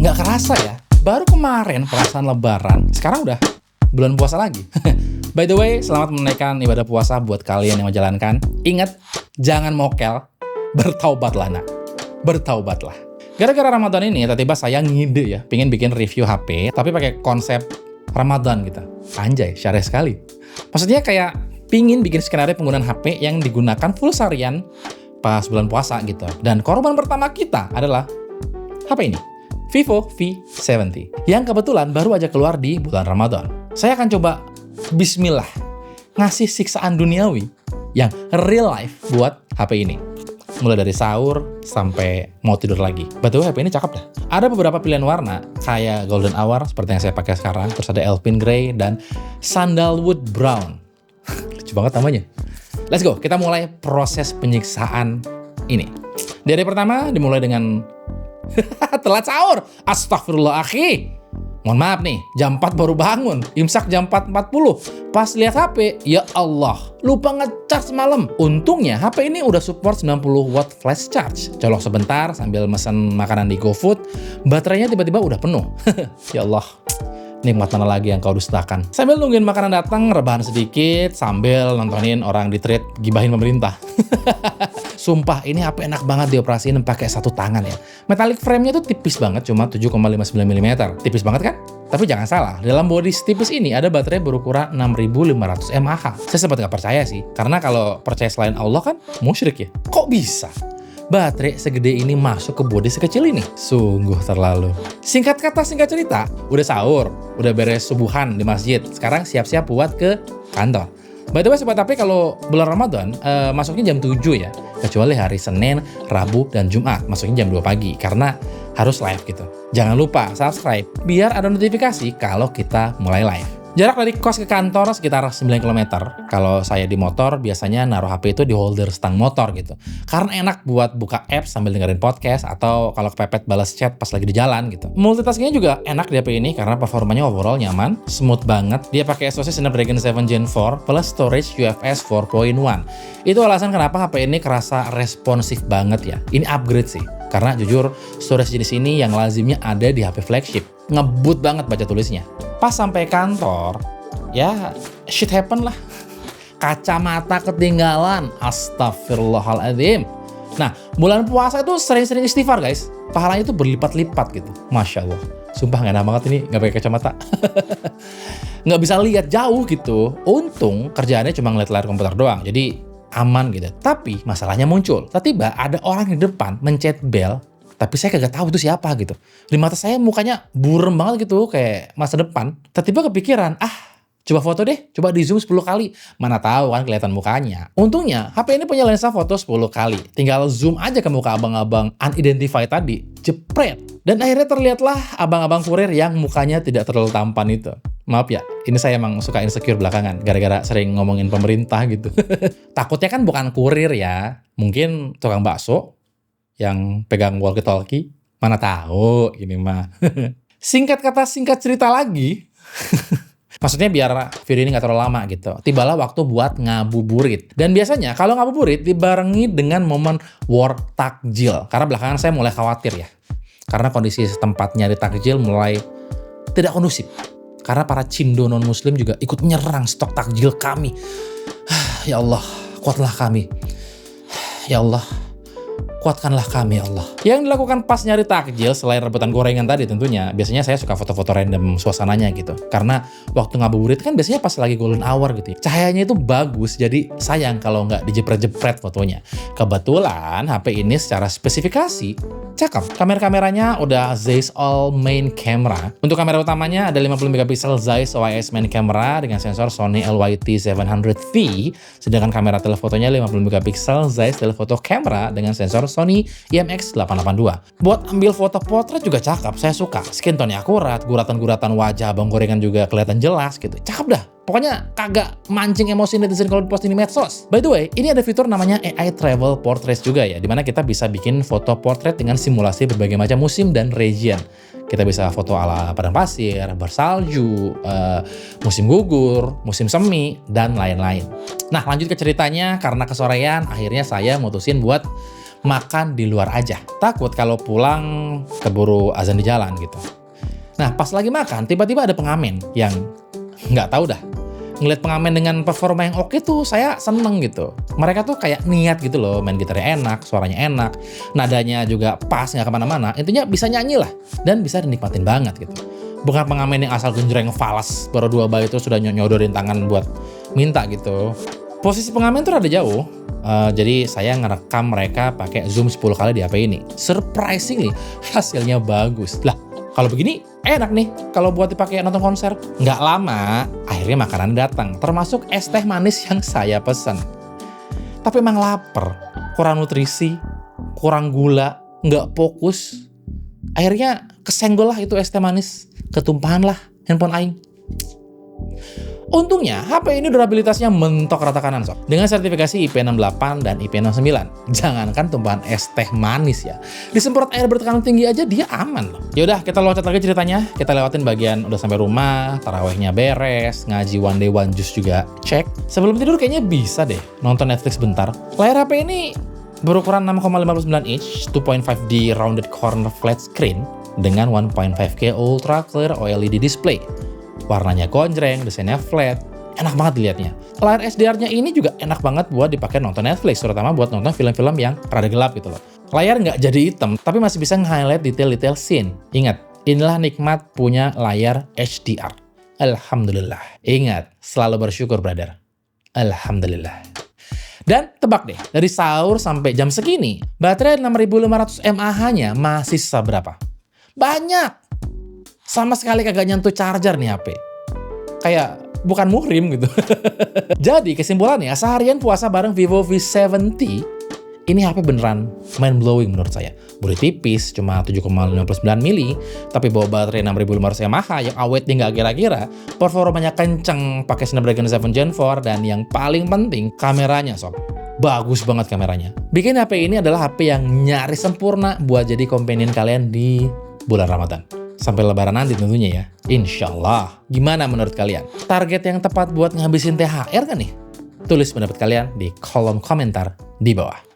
Nggak kerasa ya, baru kemarin perasaan lebaran, sekarang udah bulan puasa lagi. By the way, selamat menunaikan ibadah puasa buat kalian yang menjalankan. Ingat, jangan mokel, bertaubatlah nak, bertaubatlah. Gara-gara Ramadan ini, tiba-tiba saya ngide ya, pengen bikin review HP, tapi pakai konsep Ramadan gitu. Anjay, syarih sekali. Maksudnya kayak pingin bikin skenario penggunaan HP yang digunakan full seharian pas bulan puasa gitu. Dan korban pertama kita adalah HP ini, Vivo V70, yang kebetulan baru aja keluar di bulan Ramadan. Saya akan coba bismillah ngasih siksaan duniawi yang real life buat HP ini. Mulai dari sahur sampai mau tidur lagi. Betul, HP ini cakep dah. Ada beberapa pilihan warna, kayak golden hour seperti yang saya pakai sekarang, terus ada Alpine Grey dan sandalwood brown. Lucu banget namanya. Let's go, kita mulai proses penyiksaan ini. Di hari pertama dimulai dengan telat sahur. Astagfirullah akhi. Mohon maaf nih, jam 4 baru bangun. Imsak jam 4.40. Pas lihat HP, ya Allah, lupa nge-charge malam. Untungnya HP ini udah support 90 watt flash charge. Colok sebentar sambil mesen makanan di GoFood, baterainya tiba-tiba udah penuh. Ya Allah, nikmat mana lagi yang kau dustakan. Sambil nungguin makanan datang, rebahan sedikit sambil nontonin orang di trade gibahin pemerintah. Sumpah, ini HP enak banget dioperasiin pakai satu tangan ya. Metallic frame-nya tuh tipis banget, cuma 7,59 mm. Tipis banget kan? Tapi jangan salah, dalam body tipis ini ada baterai berukuran 6500 mAh. Saya sempat gak percaya sih, karena kalau percaya selain Allah kan musyrik ya. Kok bisa? Baterai segede ini masuk ke body sekecil ini? Sungguh terlalu. Singkat kata, singkat cerita, udah sahur, udah beres subuhan di masjid. Sekarang siap-siap buat ke kantor. By the way, sobat HP, kalau bulan Ramadan masuknya jam 7 ya. Kecuali hari Senin, Rabu, dan Jumat masuknya jam 2 pagi. Karena harus live gitu. Jangan lupa subscribe biar ada notifikasi kalau kita mulai live. Jarak dari kos ke kantor sekitar 9 km. Kalau saya di motor, biasanya naruh HP itu di holder stang motor gitu. Karena enak buat buka apps sambil dengerin podcast, atau kalau kepepet balas chat pas lagi di jalan gitu. Multitaskingnya juga enak di HP ini karena performanya overall nyaman, smooth banget. Dia pakai SoC Snapdragon 7 Gen 4 plus storage UFS 4.1. Itu alasan kenapa HP ini kerasa responsif banget ya. Ini upgrade sih. Karena jujur, storage jenis ini yang lazimnya ada di HP flagship. Ngebut banget baca tulisnya. Pas sampai kantor, ya shit happen lah. Kacamata ketinggalan. Astagfirullahaladzim. Nah, bulan puasa itu sering-sering istighfar guys. Pahalanya itu berlipat-lipat gitu. Masya Allah. Sumpah gak enak banget ini gak pakai kacamata. Gak bisa lihat jauh gitu. Untung kerjaannya cuma ngeliat layar komputer doang. Jadi aman gitu. Tapi masalahnya muncul. Tiba-tiba ada orang di depan mencet bel, tapi saya kagak tahu itu siapa gitu. Di mata saya mukanya burem banget gitu, kayak masa depan. Tiba-tiba kepikiran, coba foto deh, coba di zoom 10 kali. Mana tahu kan kelihatan mukanya. Untungnya HP ini punya lensa foto 10 kali. Tinggal zoom aja ke muka abang-abang unidentified tadi, jepret. Dan akhirnya terlihatlah abang-abang kurir yang mukanya tidak terlalu tampan itu. Maaf ya, ini saya emang suka insecure belakangan, gara-gara sering ngomongin pemerintah gitu. Takutnya kan bukan kurir ya, mungkin tukang bakso yang pegang walkie-talkie. Mana tahu, ini mah. Singkat kata, singkat cerita lagi. Maksudnya biar video ini gak terlalu lama gitu. Tibalah waktu buat ngabuburit. Dan biasanya kalau ngabuburit dibarengi dengan momen war takjil. Karena belakangan saya mulai khawatir ya. Karena kondisi tempatnya di takjil mulai tidak kondusif. Karena para cindo non-muslim juga ikut menyerang stok takjil kami. Ya Allah, kuatlah kami. Ya Allah, kuatkanlah kami ya Allah. Yang dilakukan pas nyari takjil selain rebutan gorengan tadi tentunya, biasanya saya suka foto-foto random suasananya gitu. Karena waktu ngabuburit kan biasanya pas lagi golden hour gitu ya. Cahayanya itu bagus, jadi sayang kalau nggak dijepret-jepret fotonya. Kebetulan HP ini secara spesifikasi cakep. Kamera-kameranya udah Zeiss All Main Camera. Untuk kamera utamanya ada 50 MP Zeiss OIS Main Camera dengan sensor Sony LYT700V. Sedangkan kamera telefotonya 50 MP Zeiss Telephoto Camera dengan sensor Sony IMX882. Buat ambil foto potret juga cakep, saya suka. Skin tone-nya akurat, guratan-guratan wajah abang gorengan juga kelihatan jelas gitu. Cakep dah. Pokoknya kagak mancing emosi netizen kalau diposting di medsos. By the way, ini ada fitur namanya AI Travel Portraits juga ya, dimana kita bisa bikin foto portrait dengan simulasi berbagai macam musim dan region. Kita bisa foto ala padang pasir, bersalju, musim gugur, musim semi, dan lain-lain. Nah, lanjut ke ceritanya. Karena kesorean, akhirnya saya mutusin buat makan di luar aja. Takut kalau pulang keburu azan di jalan gitu. Nah, pas lagi makan, tiba-tiba ada pengamen yang nggak tahu dah. Ngeliat pengamen dengan performa yang oke tuh, saya seneng gitu. Mereka tuh kayak niat gitu loh, main gitarnya enak, suaranya enak, nadanya juga pas, nggak kemana-mana. Intinya bisa nyanyi lah, dan bisa dinikmatin banget gitu. Bukan pengamen yang asal genjreng falas, baru 2 bayi itu sudah nyodorin tangan buat minta gitu. Posisi pengamen tuh rada jauh, jadi saya ngerekam mereka pakai zoom 10 kali di HP ini. Surprisingly, hasilnya bagus. Lah, kalau begini enak nih kalau buat dipakai nonton konser. Nggak lama, akhirnya makanan datang, termasuk es teh manis yang saya pesan. Tapi emang lapar, kurang nutrisi, kurang gula, nggak fokus. Akhirnya kesenggol lah itu es teh manis, ketumpahan lah handphone aing. Untungnya, HP ini durabilitasnya mentok rata kanan sob. Dengan sertifikasi IP68 dan IP69. Jangankan tumpahan es teh manis ya. Disemprot air bertekanan tinggi aja dia aman loh. Yaudah, kita loncat lagi ceritanya. Kita lewatin bagian udah sampai rumah, tarawehnya beres, ngaji one day one juice juga cek. Sebelum tidur kayaknya bisa deh nonton Netflix bentar. Layar HP ini berukuran 6,59 inch, 2.5D rounded corner flat screen dengan 1.5K ultra clear OLED display. Warnanya gonjreng, desainnya flat, enak banget dilihatnya. Layar SDR-nya ini juga enak banget buat dipakai nonton Netflix, terutama buat nonton film-film yang rada gelap gitu loh. Layar nggak jadi hitam, tapi masih bisa nge-highlight detail-detail scene. Ingat, inilah nikmat punya layar HDR. Alhamdulillah. Ingat, selalu bersyukur brother. Alhamdulillah. Dan tebak deh, dari sahur sampai jam segini, baterai 6500 mAh-nya masih sisa berapa? Banyak! Sama sekali kagak nyentuh charger nih HP. Kayak bukan muhrim gitu. Jadi kesimpulannya, seharian puasa bareng Vivo V70, ini HP beneran mind-blowing menurut saya. Bodi tipis, cuma 7,59 mili, tapi bawa baterai 6500 mAh yang awetnya nggak kira-kira, performanya kenceng, pakai Snapdragon 7 Gen 4, dan yang paling penting, kameranya sob. Bagus banget kameranya. Bikin HP ini adalah HP yang nyaris sempurna buat jadi companion kalian di bulan Ramadan. Sampai lebaran nanti tentunya ya. Insya Allah. Gimana menurut kalian? Target yang tepat buat ngabisin THR kan nih? Tulis pendapat kalian di kolom komentar di bawah.